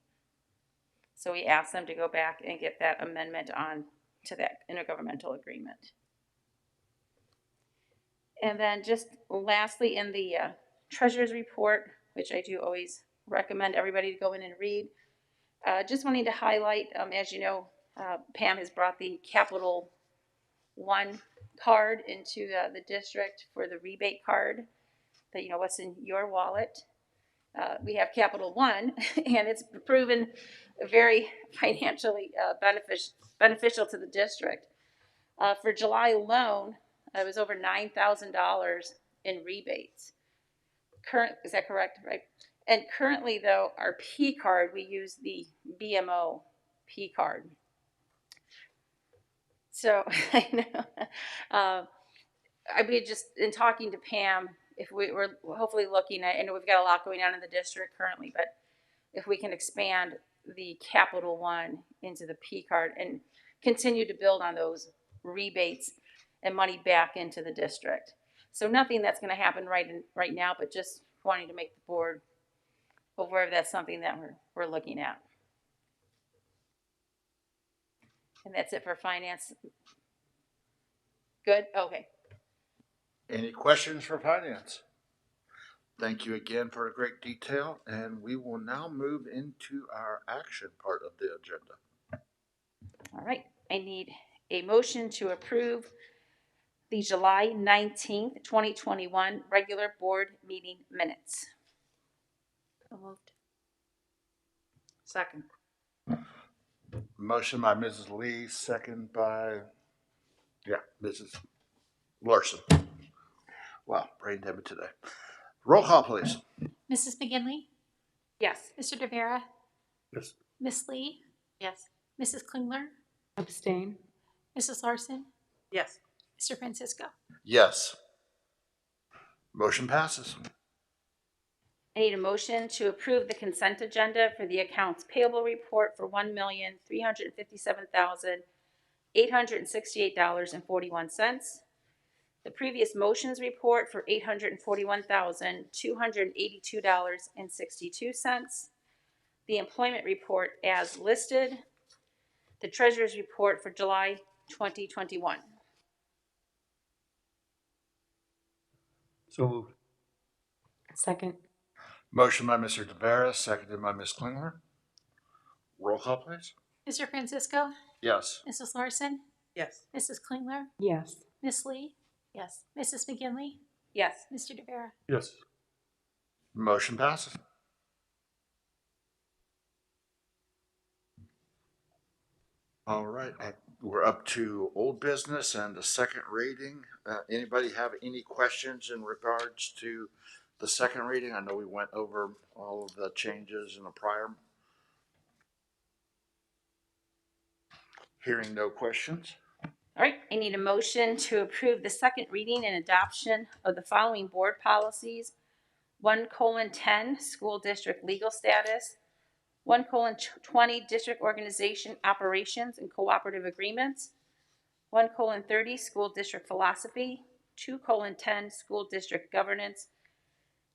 So we asked them to go back and get that amendment on to that intergovernmental agreement. And then just lastly, in the treasurer's report, which I do always recommend everybody to go in and read, just wanting to highlight, as you know, Pam has brought the Capital One card into the district for the rebate card, that you know what's in your wallet. We have Capital One, and it's proven very financially beneficial to the district. For July alone, it was over $9,000 in rebates. Is that correct? Right. And currently, though, our P card, we use the BMO P card. So I know. I mean, just in talking to Pam, if we're hopefully looking at, and we've got a lot going on in the district currently, but if we can expand the Capital One into the P card and continue to build on those rebates and money back into the district. So nothing that's going to happen right now, but just wanting to make the board aware if that's something that we're looking at. And that's it for finance. Good? Okay. Any questions for finance? Thank you again for a great detail, and we will now move into our action part of the agenda. All right. I need a motion to approve the July 19th, 2021 regular board meeting minutes. So moved. Second. Motion by Mrs. Lee, second by, Mrs. Larson. Wow, brain dead today. Roll call, please. Mrs. McGinley, Yes. Mr. Rivera, Yes. Miss Lee, Yes. Mrs. Klingler, Abstain. Mrs. Larson, Yes. Mr. Francisco. Yes. Motion passes. I need a motion to approve the consent agenda for the accounts payable report for $1,357,868.41. The previous motions report for $841,282.62. The employment report as listed. The treasurer's report for July 2021. So moved. Second. Motion by Mr. Rivera, seconded by Ms. Klingler. Roll call, please. Mr. Francisco, Yes. Mrs. Larson, Yes. Mrs. Klingler, Yes. Miss Lee, yes, Mrs. McGinley, Yes. Mr. Rivera. Yes. Motion passes. All right, we're up to old business and the second reading. Anybody have any questions in regards to the second reading? I know we went over all of the changes in the prior. Hearing no questions. All right, I need a motion to approve the second reading and adoption of the following board policies. 1:10 school district legal status. 1:20 district organization operations and cooperative agreements. 1:30 school district philosophy. 2:10 school district governance.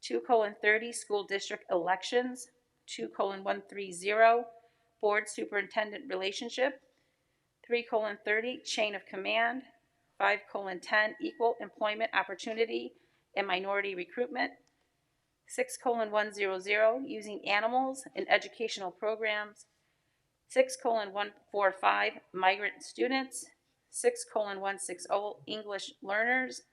2:30 school district elections. 2:130 board superintendent relationship. 3:30 chain of command. 5:10 equal employment opportunity and minority recruitment. 6:100 using animals in educational programs. 6:145 migrant students. 6:160 English learners.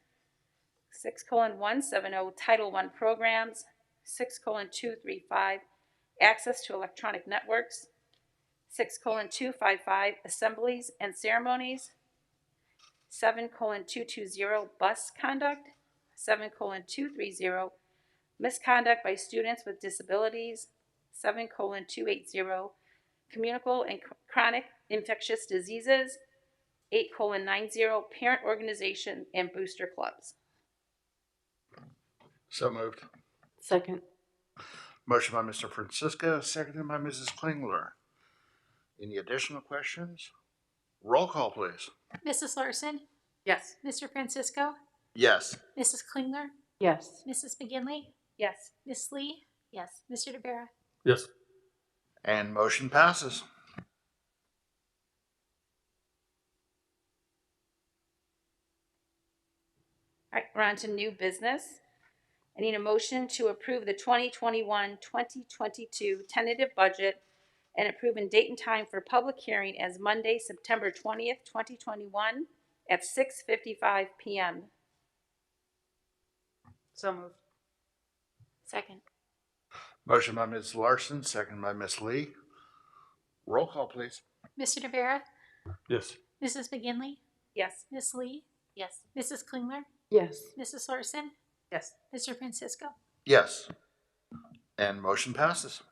6:170 Title I programs. 6:235 access to electronic networks. 6:255 assemblies and ceremonies. 7:220 bus conduct. 7:230 misconduct by students with disabilities. 7:280 communicable and chronic infectious diseases. 8:90 parent organization and booster clubs. So moved. Second. Motion by Mr. Francisco, seconded by Mrs. Klingler. Any additional questions? Roll call, please. Mrs. Larson, Yes. Mr. Francisco, Yes. Mrs. Klingler, Yes. Mrs. McGinley, Yes. Miss Lee, yes, Mr. DeVera. Yes. And motion passes. All right, we're on to new business. I need a motion to approve the 2021-2022 tentative budget and approve in date and time for public hearing as Monday, September 20th, 2021 at 6:55 PM. So moved. Second. Motion by Ms. Larson, second by Ms. Lee. Roll call, please. Mr. DeVera, Yes. Mrs. McGinley, Yes. Miss Lee, yes, Mrs. Klingler, Yes. Mrs. Larson, Yes. Mr. Francisco. Yes. And motion passes.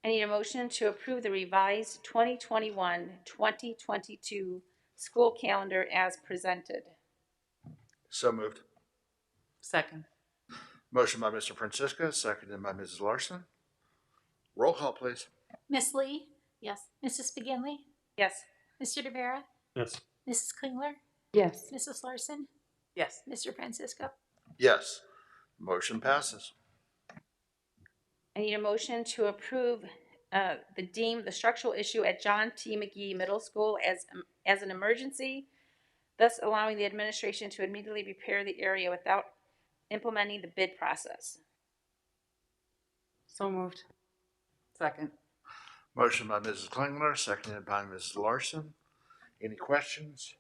I need a motion to approve the revised 2021-2022 school calendar as presented. So moved. Second. Motion by Mr. Francisco, seconded by Mrs. Larson. Roll call, please. Miss Lee, yes, Mrs. McGinley, Yes. Mr. DeVera, Yes. Mrs. Klingler, Yes. Mrs. Larson, Yes. Mr. Francisco. Yes. Motion passes. I need a motion to approve the structural issue at John T. McGee Middle School as an emergency, thus allowing the administration to immediately repair the area without implementing the bid process. So moved. Second. Motion by Mrs. Klingler, seconded by Mrs. Larson. Any questions?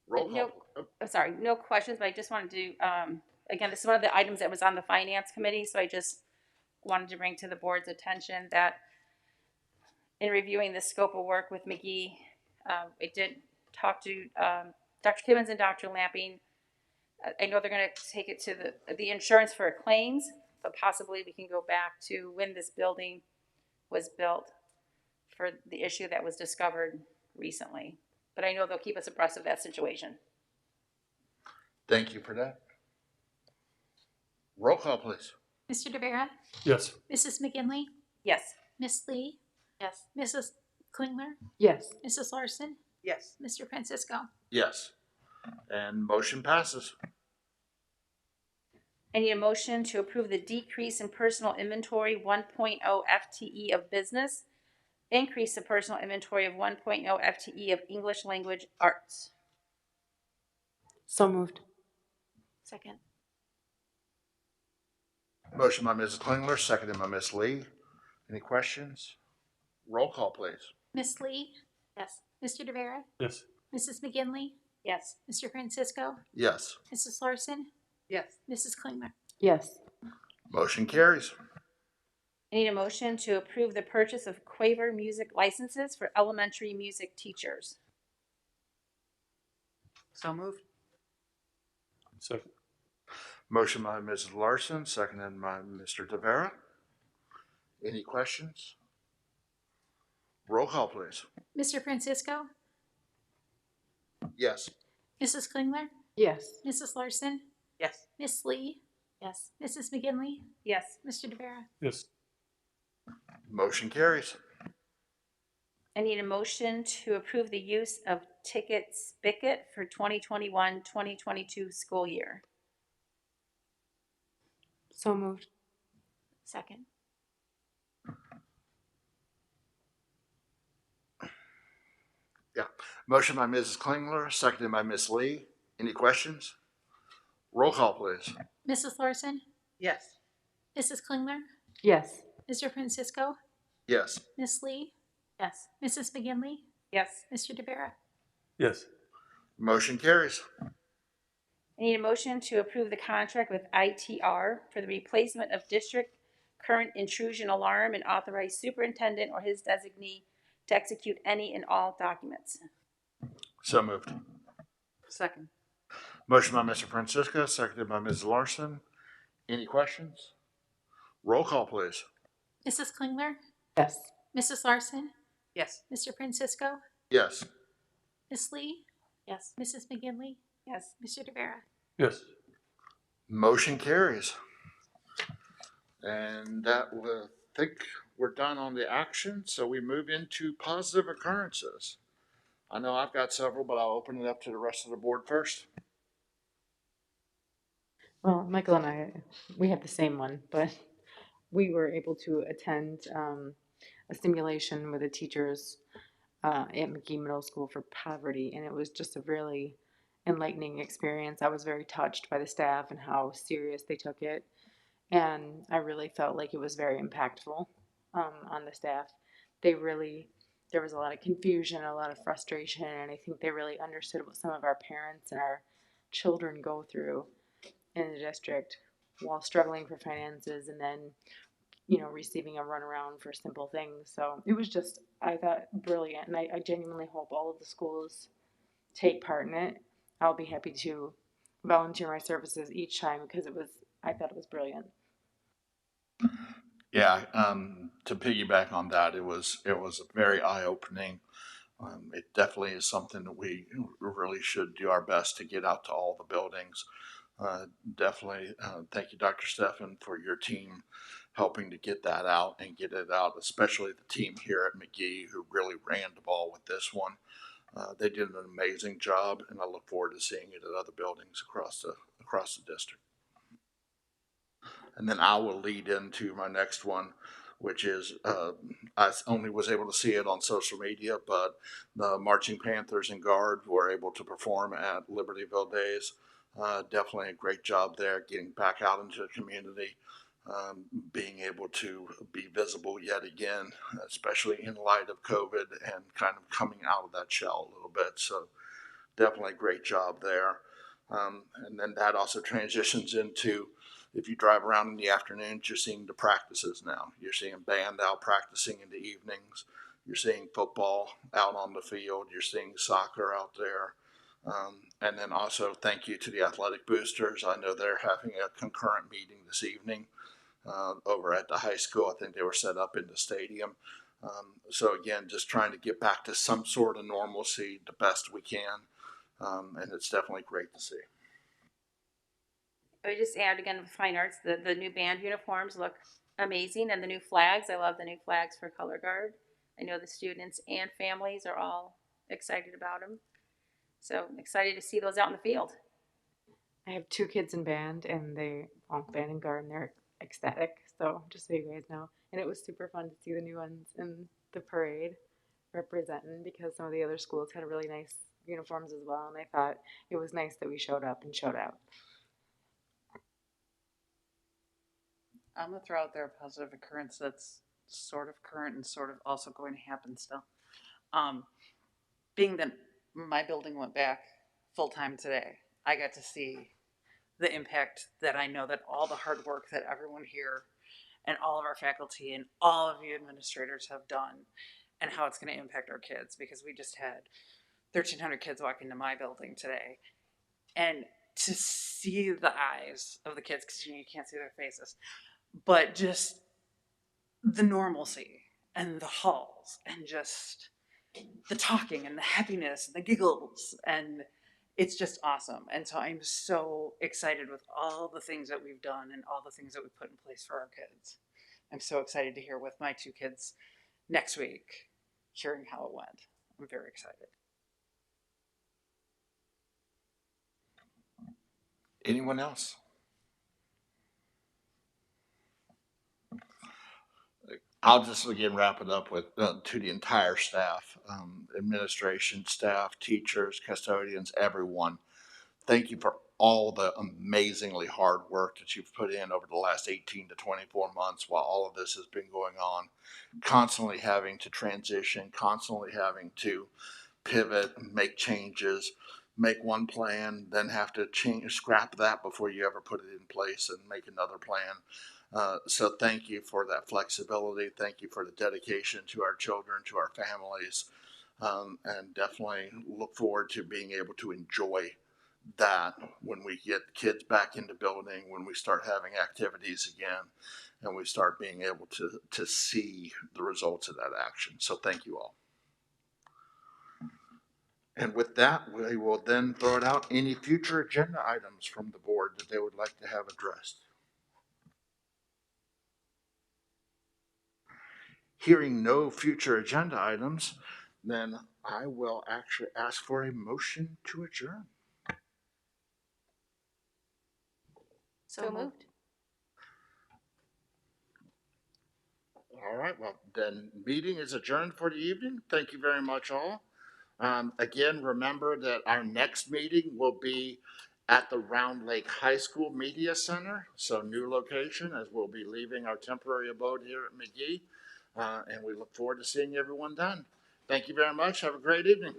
Roll No. call. I'm sorry, no questions, but I just wanted to, again, this is one of the items that was on the finance committee, so I just wanted to bring to the board's attention that in reviewing the scope of work with McGee, I did talk to Dr. Timmons and Dr. Lamping. I know they're going to take it to the insurance for claims, but possibly we can go back to when this building was built for the issue that was discovered recently. But I know they'll keep us abreast of that situation. Thank you for that. Roll call, please. Mr. DeVera, Yes. Mrs. McGinley, Yes. Miss Lee, yes, Mrs. Klingler, Yes. Mrs. Larson, Yes. Mr. Francisco. Yes. And motion passes. I need a motion to approve the decrease in personal inventory 1.0 FTE of business, increase the personal inventory of 1.0 FTE of English language arts. So moved. Second. Motion by Mrs. Klingler, seconded by Ms. Lee. Any questions? Roll call, please. Miss Lee, yes, Mr. DeVera, Yes. Mrs. McGinley, Yes. Mr. Francisco, Yes. Mrs. Larson, Yes. Mrs. Klingler. Yes. Motion carries. I need a motion to approve the purchase of Quaver music licenses for elementary music teachers. So moved. Second. Motion by Mrs. Larson, seconded by Mr. DeVera. Any questions? Roll call, please. Mr. Francisco, Yes. Mrs. Klingler, Yes. Mrs. Larson, Yes. Miss Lee, yes, Mrs. McGinley, Yes. Mr. DeVera. Yes. Motion carries. I need a motion to approve the use of Ticket Spigot for 2021-2022 school year. So moved. Second. Yeah. Motion by Mrs. Klingler, seconded by Ms. Lee. Any questions? Roll call, please. Mrs. Larson, Yes. Mrs. Klingler, Yes. Mr. Francisco, Yes. Miss Lee, yes, Mrs. McGinley, Yes. Mr. DeVera. Yes. Motion carries. I need a motion to approve the contract with ITR for the replacement of district current intrusion alarm and authorize superintendent or his designee to execute any and all documents. So moved. Second. Motion by Mr. Francisco, seconded by Ms. Larson. Any questions? Roll call, please. Mrs. Klingler, Yes. Mrs. Larson, Yes. Mr. Francisco, Yes. Miss Lee, yes, Mrs. McGinley, Yes. Mr. DeVera. Yes. Motion carries. And that will, I think we're done on the action, so we move into positive occurrences. I know I've got several, but I'll open it up to the rest of the board first. Well, Michael and I, we have the same one, but we were able to attend a stimulation with the teachers at McGee Middle School for poverty, and it was just a really enlightening experience. I was very touched by the staff and how serious they took it, and I really felt like it was very impactful on the staff. They really, there was a lot of confusion, a lot of frustration, and I think they really understood what some of our parents and our children go through in the district while struggling for finances and then, you know, receiving a runaround for simple things. So it was just, I thought, brilliant. And I genuinely hope all of the schools take part in it. I'll be happy to volunteer my services each time because I thought it was brilliant. Yeah, to piggyback on that, it was very eye opening. It definitely is something that we really should do our best to get out to all the buildings. Definitely, thank you, Dr. Steffen, for your team helping to get that out and get it out, especially the team here at McGee who really ran the ball with this one. They did an amazing job, and I look forward to seeing it at other buildings across the district. And then I will lead into my next one, which is I only was able to see it on social media, but the Marching Panthers and Guard were able to perform at Libertyville Days. Definitely a great job there, getting back out into the community, being able to be visible yet again, especially in light of COVID and kind of coming out of that shell a little bit. So definitely a great job there. And then that also transitions into, if you drive around in the afternoons, you're seeing the practices now. You're seeing band out practicing in the evenings. You're seeing football out on the field. You're seeing soccer out there. And then also thank you to the athletic boosters. I know they're having a concurrent meeting this evening over at the high school. I think they were set up in the stadium. So again, just trying to get back to some sort of normalcy the best we can. And it's definitely great to see. I would just add again, fine arts, the new band uniforms look amazing, and the new flags. I love the new flags for color guard. I know the students and families are all excited about them. So excited to see those out in the field. I have 2 kids in band, and band and guard, and they're ecstatic. So just so you guys know, and it was super fun to see the new ones in the parade representing because some of the other schools had really nice uniforms as well, and I thought it was nice that we showed up and showed out. I'm gonna throw out there a positive occurrence that's sort of current and sort of also going to happen still. Being that my building went back full time today, I got to see the impact that I know that all the hard work that everyone here and all of our faculty and all of you administrators have done and how it's going to impact our kids, because we just had 1,300 kids walk into my building today, and to see the eyes of the kids, because you can't see their faces, but just the normalcy and the halls and just the talking and the happiness and the giggles, and it's just awesome. And so I'm so excited with all the things that we've done and all the things that we put in place for our kids. I'm so excited to hear with my 2 kids next week, hearing how it went. I'm very excited. Anyone else? I'll just again wrap it up with to the entire staff, administration, staff, teachers, custodians, everyone. Thank you for all the amazingly hard work that you've put in over the last 18 to 24 months while all of this has been going on. Constantly having to transition, constantly having to pivot, make changes, make one plan, then have to scrap that before you ever put it in place and make another plan. So thank you for that flexibility. Thank you for the dedication to our children, to our families, and definitely look forward to being able to enjoy that when we get kids back into building, when we start having activities again, and we start being able to see the results of that action. So thank you all. And with that, we will then throw it out. Any future agenda items from the board that they would like to have addressed? Hearing no future agenda items, then I will actually ask for a motion to adjourn. So moved. All right, well, then meeting is adjourned for the evening. Thank you very much all. Again, remember that our next meeting will be at the Round Lake High School Media Center, so new location, as we'll be leaving our temporary abode here at McGee. And we look forward to seeing everyone then. Thank you very much. Have a great evening.